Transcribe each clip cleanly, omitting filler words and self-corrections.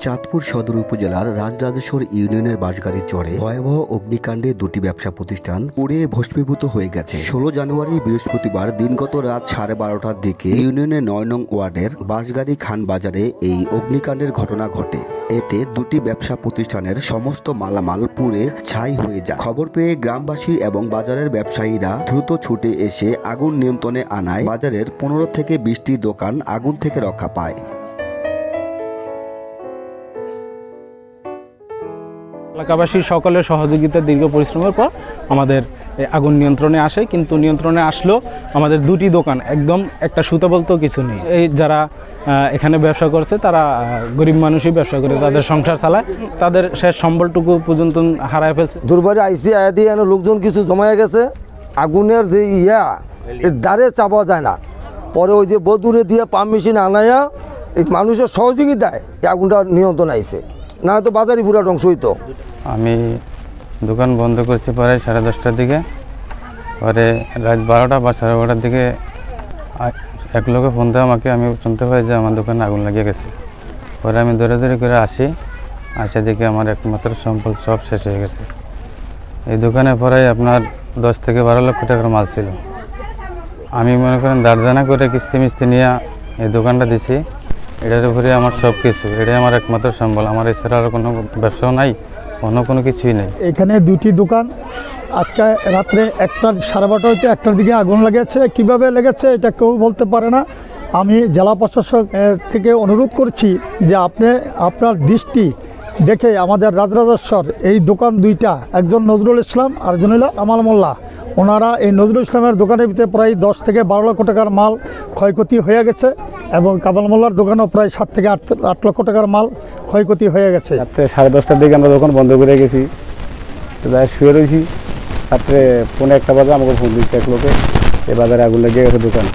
চাঁদপুর সদর উপজেলার রাজরাজেশ্বর ইউনিয়নের বাঁশগাড়ির চরে ভয়াবহ অগ্নিকাণ্ডে দুটি ব্যবসা প্রতিষ্ঠান পুড়ে ভস্মীভূত হয়ে গেছে। 16 জানুয়ারি বৃহস্পতিবার দিনগত রাত 12:30টার দিকে ইউনিয়নের 9 নং ওয়ার্ডের বাঁশগাড়ি খান বাজারে এই অগ্নিকাণ্ডের ঘটনা ঘটে। এতে দুটি ব্যবসা প্রতিষ্ঠানের সমস্ত মালামাল পুড়ে ছাই হয়ে যায়। খবর পেয়ে গ্রামবাসী এবং বাজারের ব্যবসায়ীরা দ্রুত ছুটে এসে আগুন নিয়ন্ত্রণে আনায় বাজারের 15 থেকে 20টি দোকান আগুন থেকে রক্ষা পায়। এলাকাবাসীর সকলের সহযোগিতা দীর্ঘ পরিশ্রমের পর আমাদের আগুন নিয়ন্ত্রণে আসে, কিন্তু নিয়ন্ত্রণে আসলেও আমাদের দুটি দোকান একদম একটা সুতা বলতেও কিছু নেই। এই যারা এখানে ব্যবসা করছে তারা গরিব মানুষই ব্যবসা করে তাদের সংসার চালায়, তাদের শেষ সম্বলটুকু পর্যন্ত হারায় ফেলছে। দুর্বারে আইসি আয়া দিয়ে লোকজন কিছু জমায়ে গেছে, আগুনের যে দ্বারে চাপা যায় না, পরে ওই যে বদুরে দিয়ে পাম্প মেশিন আনায়া এই মানুষের সহযোগিতায় এই আগুনটা নিয়ন্ত্রণ আইছে, না তো বাজারই পুরা ধ্বংস হইতো। আমি দোকান বন্ধ করছি প্রায় 10:30টার দিকে, পরে রাত 12টা বা 12:30টার দিকে এক লোকে ফোন দেয় আমাকে, আমি শুনতে পাই যে আমার দোকানে আগুন লাগিয়ে গেছে। পরে আমি দৌড়াদৌড়ি করে আসে দেখে আমার একমাত্র সম্পদ সব শেষ হয়ে গেছে। এই দোকানে প্রায় আপনার 10 থেকে 12 লক্ষ টাকার মাল ছিল। আমি মনে করেন দাঁড়দানা করে কিস্তি মিস্তি নিয়ে এই দোকানটা দিছি। এটার উপরে আমার সব কিছু, এটাই আমার একমাত্র সম্বল। আমার এছাড়া আর কোনো ব্যবসাও নাই, অন্য কোনো কিছুই নেই। এখানে দুটি দোকান আজকে রাত্রে 12:30 হইতে 1টার দিকে আগুন লেগেছে। কিভাবে লেগেছে এটা কেউ বলতে পারে না। আমি জেলা প্রশাসক থেকে অনুরোধ করছি যে আপনার দৃষ্টি দেখে আমাদের রাজরাজেশ্বর এই দোকান দুইটা, একজন নজরুল ইসলাম আর একজন হলো কামাল মোল্লা, ওনারা এই নজরুল ইসলামের দোকানের ভিতরে প্রায় 10 থেকে 12 লক্ষ টাকার মাল ক্ষয়ক্ষতি হয়ে গেছে এবং কামাল মোল্লার দোকানেও প্রায় 7 থেকে 8 লক্ষ টাকার মাল ক্ষয়ক্ষতি হয়ে গেছে। রাত্রে 10:30টার দিকে আমরা দোকান বন্ধ করে গেছি, যাই শুয়ে রয়েছি। রাত্রে 1:45 বাজে আমাকে ফোন দিচ্ছে এক লোকে, এ বাজারে আগুন লেগে গেছে দোকান।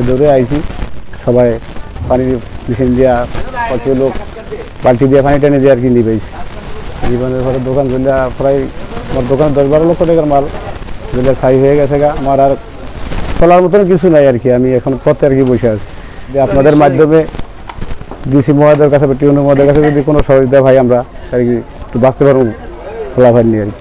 দৌড়ে আইছি, সবাই পানি মেশিন দিয়া কত লোক বালতি দিয়ে পানি টেনে দিয়ে আর কি নিবেছি। জীবনের ঘরে দোকান জ্বলে প্রায় আমার দোকানে 10-12 লক্ষ টাকার মাল জ্বলে ছাই হয়ে গেছে। আমার আর চলার মতন কিছু নাই আর কি। আমি এখন পথে আর কি বসে আছি। যে আপনাদের মাধ্যমে ডিসি মহোদয়ের কাছে বা টিউনো মহোদয়ের কাছে যদি কোনো সহযোগিতা ভাই আমরা আর কি একটু বাঁচতে পারবো খোলা ভাই নিয়ে আর কি।